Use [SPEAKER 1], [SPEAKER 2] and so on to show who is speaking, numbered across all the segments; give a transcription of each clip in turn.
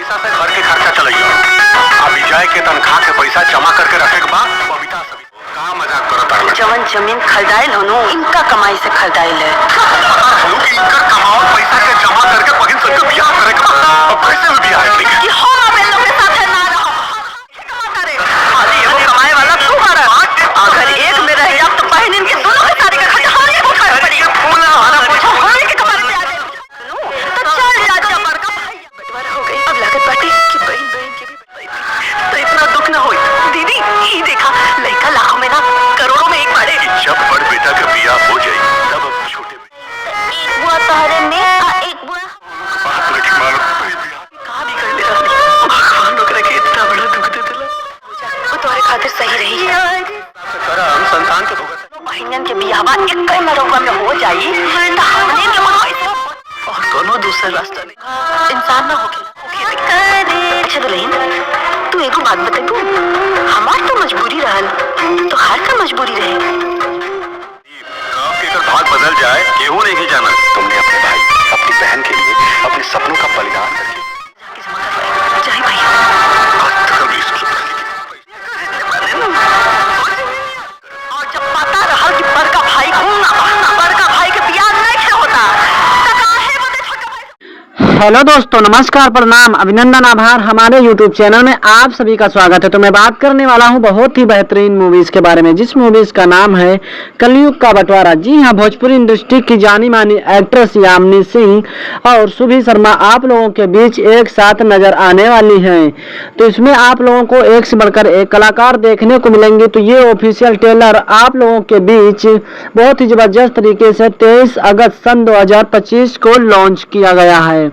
[SPEAKER 1] पैसा से घर के खर्चा चलाइयो। अभी जाए के तनखा के पैसा जमा करके रखे के बाद बबीता सभी का मजाक करत है।
[SPEAKER 2] जवन जमीन खरीदाइल होनो इनका कमाई से खरीदाइल है।
[SPEAKER 1] लोग इनका कमाओ पैसा के जमा करके बहन सब के ब्याह करे के अब कैसे में ब्याह है
[SPEAKER 2] कि हो अब इन लोग के साथ है ना रहो कमाता रे खाली एगो कमाए वाला तू कर। अगर एक में रह जा तो बहन इनके दोनों की शादी का खर्चा हारे को उठाए पड़ी। फूल हमारा पूछो होने के कमाल पे आ जाए तो चल जा जा बड़का भाई बटवारा हो गई। अब लागत बाटी कि बहन बहन के भी तो इतना दुख ना होई। दीदी ये देखा लड़का लाखों में ना करोड़ों में एक बारे।
[SPEAKER 1] जब बड़ बेटा का ब्याह हो जाए तब अब छोटे
[SPEAKER 2] एक बुआ तहरे में एक बुआ
[SPEAKER 1] बात लेके मारो
[SPEAKER 2] कहां निकल ले रहा भगवान ओकरा के इतना बड़ा दुख दे दिला वो तुम्हारे खातिर सही रही है।
[SPEAKER 1] हम संतान के भुगत
[SPEAKER 2] बहनियन के बियाहवा एक कई मरौवा में हो जाई तो हमने के मन होई और कोनो दूसरा रास्ता नहीं इंसान ना होके अच्छा दुल्हन तू एगो बात बतेबू हमार तो मजबूरी रहल तो हर का मजबूरी रहे।
[SPEAKER 1] काम के अगर भाग बदल जाए केहू नहीं जाना। तुमने अपने भाई अपनी बहन के लिए अपने सपनों का बलिदान करके
[SPEAKER 2] जाए भाई और जब पता रहा कि बड़का भाई बड़का भाई के बियाह नहीं होता
[SPEAKER 3] हेलो दोस्तों, नमस्कार, प्रणाम, अभिनंदन, आभार। हमारे YouTube चैनल में आप सभी का स्वागत है। तो मैं बात करने वाला हूं बहुत ही बेहतरीन मूवीज के बारे में, जिस मूवीज का नाम है कलयुग का बंटवारा। जी हां, भोजपुरी इंडस्ट्री की जानी मानी एक्ट्रेस यामिनी सिंह और सुभी शर्मा आप लोगों के बीच एक साथ नजर आने वाली हैं। तो इसमें आप लोगों को एक से बढ़कर एक कलाकार देखने को मिलेंगे। तो ये ऑफिशियल ट्रेलर आप लोगों के बीच बहुत ही जबरदस्त तरीके से 23 अगस्त सन 2025 को लॉन्च किया गया है।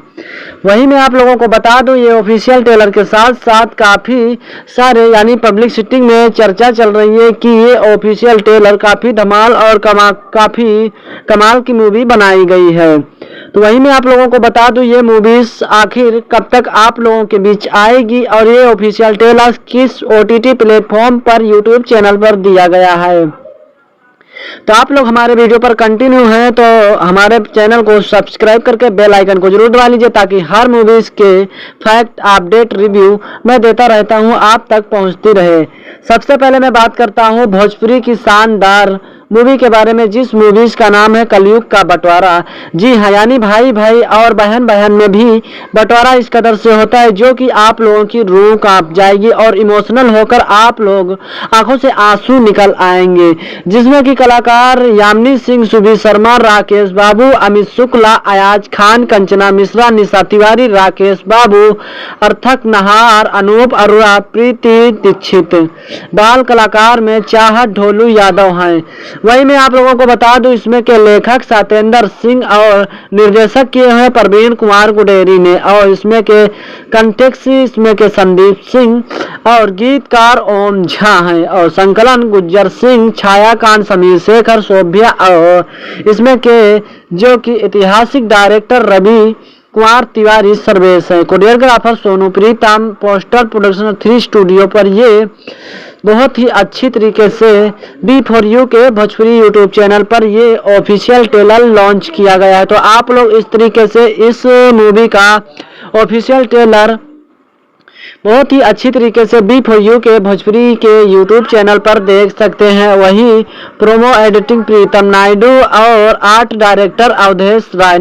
[SPEAKER 3] वहीं मैं आप लोगों को बता दूं, ये ऑफिशियल ट्रेलर के साथ साथ काफ़ी सारे यानी पब्लिसिटी में चर्चा चल रही है कि ये ऑफिशियल ट्रेलर काफ़ी धमाल और काफ़ी कमाल की मूवी बनाई गई है। तो वहीं मैं आप लोगों को बता दूं, ये मूवीज आखिर कब तक आप लोगों के बीच आएगी और ये ऑफिशियल ट्रेलर किस OTT प्लेटफॉर्म पर YouTube चैनल पर दिया गया है। तो आप लोग हमारे वीडियो पर कंटिन्यू हैं तो हमारे चैनल को सब्सक्राइब करके बेल आइकन को जरूर दबा लीजिए ताकि हर मूवीज के फैक्ट अपडेट रिव्यू मैं देता रहता हूं आप तक पहुंचती रहे। सबसे पहले मैं बात करता हूं भोजपुरी की शानदार मूवी के बारे में, जिस मूवीज का नाम है कलयुग का बंटवारा। जी हाँ, यानी भाई भाई और बहन बहन में भी बंटवारा इस कदर से होता है जो कि आप लोगों की रूह कांप जाएगी और इमोशनल होकर आप लोग आंखों से आंसू निकल आएंगे। जिसमें कि कलाकार यामिनी सिंह, सुभी शर्मा, राकेश बाबू, अमित शुक्ला, अयाज खान, कंचना मिश्रा, निशा तिवारी, राकेश बाबू, अर्थक नहार, अनूप अरोड़ा, प्रीति दीक्षित, बाल कलाकार में चाहत ढोलू यादव हैं। वही मैं आप लोगों को बता दूं, इसमें के लेखक सत्येंद्र सिंह और निर्देशक किए हैं प्रवीण कुमार गुडेरी ने, और इसमें के कंटेक्स इसमें के संदीप सिंह और गीतकार ओम झा हैं, और संकलन गुज्जर सिंह, छायाकांत समीर शेखर, शोभ्या, और इसमें के जो कि ऐतिहासिक डायरेक्टर रवि कुमार तिवारी सर्वेश है, कोरियोग्राफर सोनू प्रीतम, पोस्टर प्रोडक्शन 3 स्टूडियो पर ये बहुत ही अच्छी तरीके से B4U के भोजपुरी YouTube चैनल पर ये ऑफिशियल ट्रेलर लॉन्च किया गया है। तो आप लोग इस तरीके से इस मूवी का ऑफिशियल ट्रेलर बहुत ही अच्छी तरीके से B4U के भोजपुरी के YouTube चैनल पर देख सकते हैं। वहीं प्रोमो एडिटिंग प्रीतम नायडू और आर्ट डायरेक्टर अवधेश राय,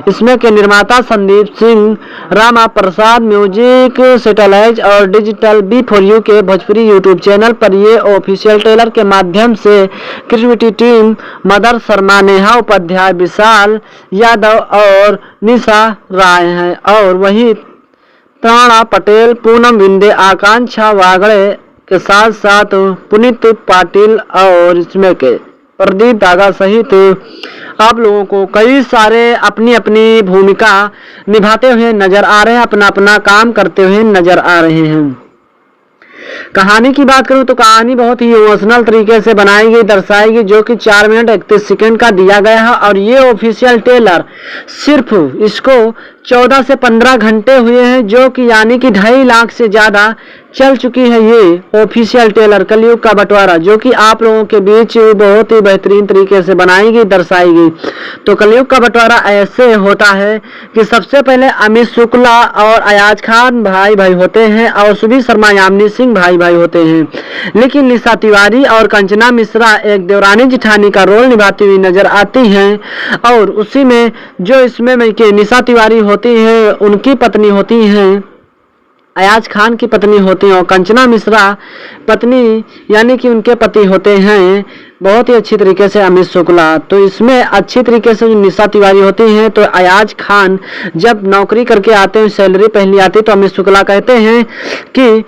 [SPEAKER 3] इसमें के निर्माता संदीप सिंह, रामा प्रसाद, म्यूजिक सैटेलाइट और डिजिटल B4U के भोजपुरी YouTube चैनल पर ये ऑफिशियल ट्रेलर के माध्यम से क्रिएटिविटी टीम मदर शर्मा, नेहा उपाध्याय, विशाल यादव और निशा राय हैं, और वहीं प्राणा पटेल, पूनम विंदे, आकांक्षा वागड़े के साथ साथ पुनीत पाटिल और इसमें के प्रदीप दागा सहित आप लोगों को कई सारे अपनी अपनी भूमिका निभाते हुए नजर आ रहे हैं, अपना अपना काम करते हुए नजर आ रहे हैं। कहानी की बात करूं तो कहानी बहुत ही इमोशनल तरीके से बनाई गई, दर्शाई गई, जो कि 4 मिनट 31 सेकंड का दिया गया है, और ये ऑफिशियल ट्रेलर सिर्फ इसको 14 से 15 घंटे हुए हैं, जो कि यानी कि 2.5 लाख से ज़्यादा चल चुकी है ये ऑफिशियल ट्रेलर कलयुग का बंटवारा, जो कि आप लोगों के बीच बहुत ही बेहतरीन तरीके से बनाई गई, दर्शाई गई। तो कलयुग का बंटवारा ऐसे होता है कि सबसे पहले अमित शुक्ला और अयाज खान भाई भाई होते हैं और सुबीर शर्मा यामिनी सिंह भाई भाई होते हैं, लेकिन निशा तिवारी और कंचना मिश्रा एक देवरानी जिठानी का रोल निभाती हुई नजर आती हैं। और उसी में जो इसमें निशा तिवारी होती है, उनकी पत्नी होती हैं अयाज खान की पत्नी होती हैं, और कंचना मिश्रा पत्नी यानी कि उनके पति होते हैं बहुत ही अच्छी तरीके से अमित शुक्ला। तो इसमें अच्छी तरीके से जो निशा तिवारी होती हैं, तो अयाज खान जब नौकरी करके आते हैं, सैलरी पहली आती, तो अमित शुक्ला कहते हैं कि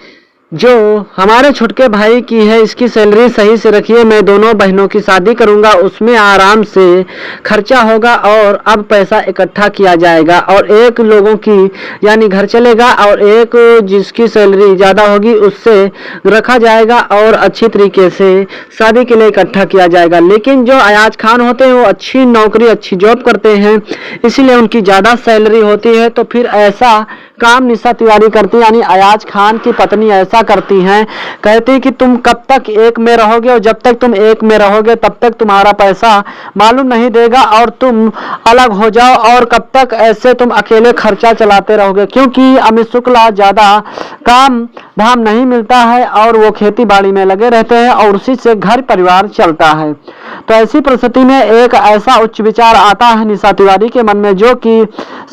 [SPEAKER 3] जो हमारे छुटके भाई की है इसकी सैलरी सही से रखिए, मैं दोनों बहनों की शादी करूंगा, उसमें आराम से खर्चा होगा और अब पैसा इकट्ठा किया जाएगा और एक लोगों की यानी घर चलेगा और एक जिसकी सैलरी ज़्यादा होगी उससे रखा जाएगा और अच्छी तरीके से शादी के लिए इकट्ठा किया जाएगा। लेकिन जो अयाज खान होते हैं वो अच्छी नौकरी अच्छी जॉब करते हैं, इसीलिए उनकी ज़्यादा सैलरी होती है। तो फिर ऐसा काम निशा तिवारी करती यानी अयाज खान की पत्नी ऐसा करती हैं, कहती कि तुम कब तक एक में रहोगे और जब तक तुम एक में रहोगे तब तक तुम्हारा पैसा मालूम नहीं देगा और तुम अलग हो जाओ, और कब तक ऐसे तुम अकेले खर्चा चलाते रहोगे, क्योंकि अमित शुक्ला ज़्यादा काम धाम नहीं मिलता है और वो खेती बाड़ी में लगे रहते हैं और उसी से घर परिवार चलता है। तो ऐसी परिस्थिति में एक ऐसा उच्च विचार आता है निशा तिवारी के मन में, जो कि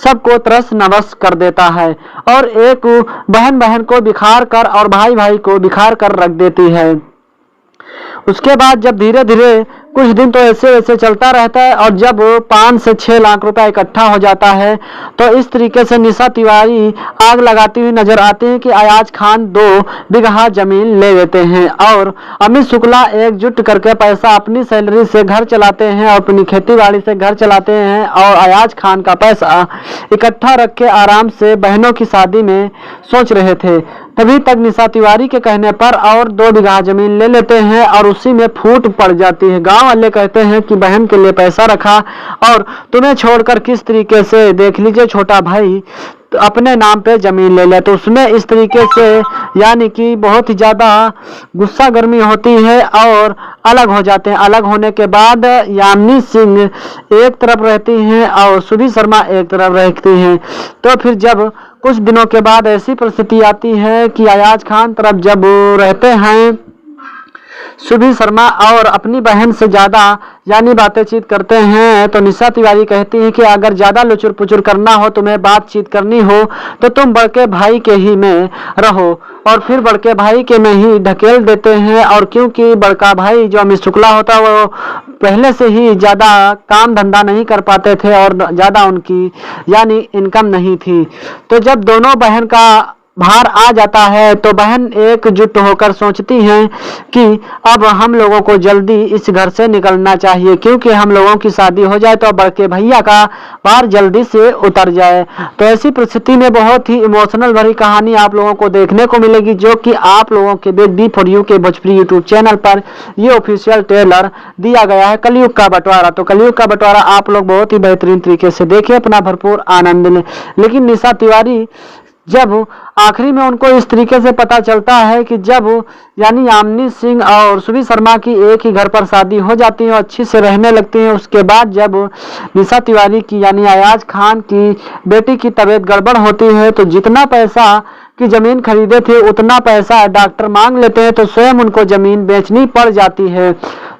[SPEAKER 3] सबको तरस नवस कर देता है और एक बहन बहन को बिखार कर और भाई भाई को बिखार कर रख देती है। उसके बाद जब धीरे धीरे कुछ दिन तो ऐसे वैसे चलता रहता है और जब 5 से 6 लाख रुपए इकट्ठा हो जाता है, तो इस तरीके से निशा तिवारी आग लगाती हुई नजर आती है कि अयाज खान 2 बीघा जमीन ले लेते हैं और अमित शुक्ला एकजुट करके पैसा अपनी सैलरी से घर चलाते हैं और अपनी खेती बाड़ी से घर चलाते हैं और अयाज खान का पैसा इकट्ठा रख के आराम से बहनों की शादी में सोच रहे थे। तभी तक निशा तिवारी के कहने पर और 2 बीघा जमीन ले लेते हैं और उसी में फूट पड़ जाती है। गांव वाले कहते हैं कि बहन के लिए पैसा रखा और तुम्हें छोड़कर किस तरीके से देख लीजिए छोटा भाई तो अपने नाम पे जमीन ले ले। तो उसमें इस तरीके से यानी कि बहुत ही ज़्यादा गुस्सा गर्मी होती है और अलग हो जाते हैं। अलग होने के बाद यामिनी सिंह एक तरफ रहती हैं और सुबीर शर्मा एक तरफ रहती हैं। तो फिर जब कुछ दिनों के बाद ऐसी परिस्थिति आती है कि अयाज खान तरफ जब रहते हैं सुबीर शर्मा और अपनी बहन से ज़्यादा यानी बातचीत करते हैं, तो निशा तिवारी कहती है कि अगर ज़्यादा लुचुर पुचुर करना हो, तुम्हें बातचीत करनी हो तो तुम बड़के भाई के ही में रहो, और फिर बड़के भाई के में ही ढकेल देते हैं। और क्योंकि बड़का भाई जो अमित शुक्ला होता है वो पहले से ही ज़्यादा काम धंधा नहीं कर पाते थे और ज़्यादा उनकी यानी इनकम नहीं थी। तो जब दोनों बहन का भार आ जाता है तो बहन एकजुट होकर सोचती हैं कि अब हम लोगों को जल्दी इस घर से निकलना चाहिए, क्योंकि हम लोगों की शादी हो जाए तो बड़के भैया का भार जल्दी से उतर जाए। तो ऐसी परिस्थिति में बहुत ही इमोशनल भरी कहानी आप लोगों को देखने को मिलेगी, जो कि आप लोगों के बिग बी फॉर यू के भोजपुरी यूट्यूब चैनल पर ये ऑफिशियल ट्रेलर दिया गया है कलयुग का बंटवारा। तो कलयुग का बंटवारा आप लोग बहुत ही बेहतरीन तरीके से देखिए, अपना भरपूर आनंद लें। लेकिन निशा तिवारी जब आखिरी में उनको इस तरीके से पता चलता है कि जब यानी यामिनी सिंह और सुबीर शर्मा की एक ही घर पर शादी हो जाती है और अच्छी से रहने लगती हैं, उसके बाद जब निशा तिवारी की यानी अयाज खान की बेटी की तबीयत गड़बड़ होती है, तो जितना पैसा की जमीन खरीदे थे उतना पैसा डॉक्टर मांग लेते हैं, तो स्वयं उनको जमीन बेचनी पड़ जाती है।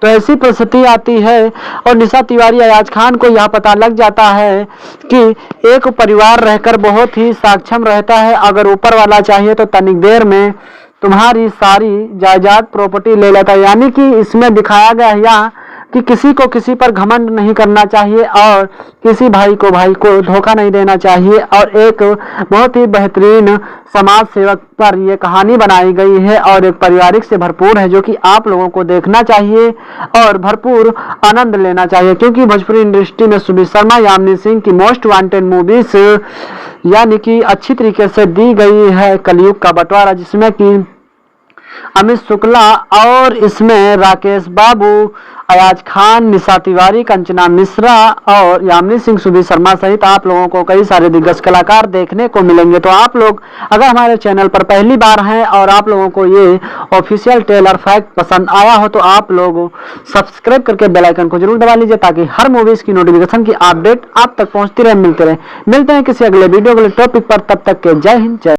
[SPEAKER 3] तो ऐसी परिस्थिति आती है और निशा तिवारी अयाज खान को यह पता लग जाता है कि एक परिवार रहकर बहुत ही सक्षम रहता है, अगर ऊपर वाला चाहिए तो तनिक देर में तुम्हारी सारी जायदाद प्रॉपर्टी ले लेता है। यानी कि इसमें दिखाया गया है कि किसी को किसी पर घमंड नहीं करना चाहिए और किसी भाई को धोखा नहीं देना चाहिए, और एक बहुत ही बेहतरीन समाज सेवक पर यह कहानी बनाई गई है और एक पारिवारिक से भरपूर है, जो कि आप लोगों को देखना चाहिए और भरपूर आनंद लेना चाहिए। क्योंकि भोजपुरी इंडस्ट्री में सुबीर शर्मा यामिनी सिंह की मोस्ट वांटेड मूवीज यानी कि अच्छी तरीके से दी गई है कलयुग का बंटवारा, जिसमें कि अमित शुक्ला और इसमें राकेश बाबू अयाज खान, निशा तिवारी, कंचना मिश्रा और यामिनी सिंह, सुबीर शर्मा सहित आप लोगों को कई सारे दिग्गज कलाकार देखने को मिलेंगे। तो आप लोग अगर हमारे चैनल पर पहली बार हैं और आप लोगों को ये ऑफिशियल ट्रेलर फैक्ट पसंद आया हो तो आप लोग सब्सक्राइब करके बेल आइकन को जरूर दबा लीजिए ताकि हर मूवीज की नोटिफिकेशन की अपडेट आप तक पहुंचती रहे, मिलते हैं किसी अगले वीडियो, अगले टॉपिक पर। तब तक के जय हिंद, जय